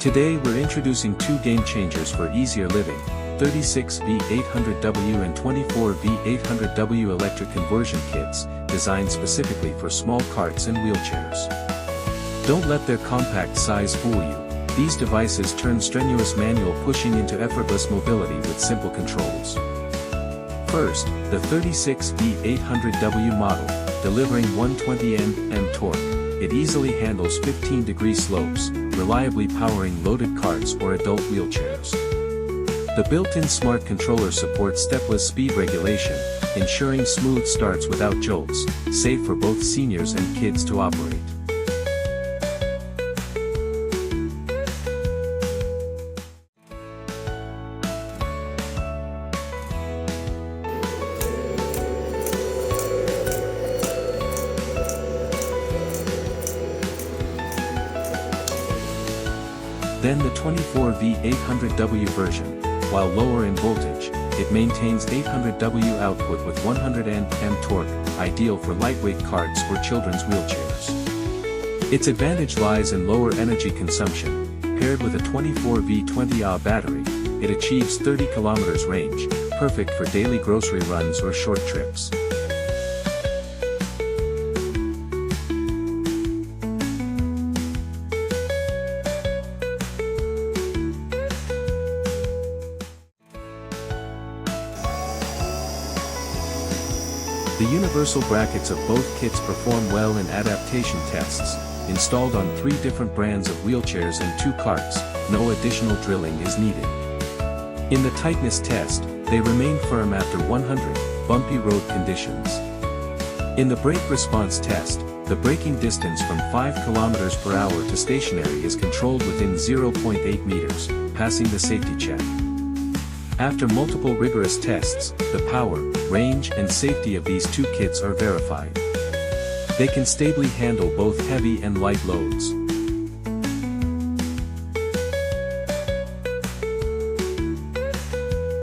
Today we're introducing two game changers for easier living, 36V 800W and 24V 800W electric conversion kits, designed specifically for small carts and wheelchairs. Don't let their compact size fool you. These devices turn strenuous manual pushing into effortless mobility with simple controls. First, the 36V 800W model, delivering 120 Nm torque. It easily handles 15-degree slopes, reliably powering loaded carts or adult wheelchairs. The built-in smart controller supports stepless speed regulation, ensuring smooth starts without jolts, safe for both seniors and kids to operate. Then the 24V 800W version, while lower in voltage, it maintains 800W output with 100 Nm torque, ideal for lightweight carts or children's wheelchairs. Its advantage lies in lower energy consumption. Paired with a 24V 20Ah battery, it achieves 30 km range, perfect for daily grocery runs or short trips. The universal brackets of both kits perform well in adaptation tests. Installed on 3 different brands of wheelchairs and 2 carts, no additional drilling is needed. In the tightness test, they remain firm after 100 bumpy road conditions. In the brake response test, the braking distance from 5 km per hour to stationary is controlled within 0.8 meters, passing the safety check. After multiple rigorous tests, the power, range and safety of these 2 kits are verified. They can stably handle both heavy and light loads.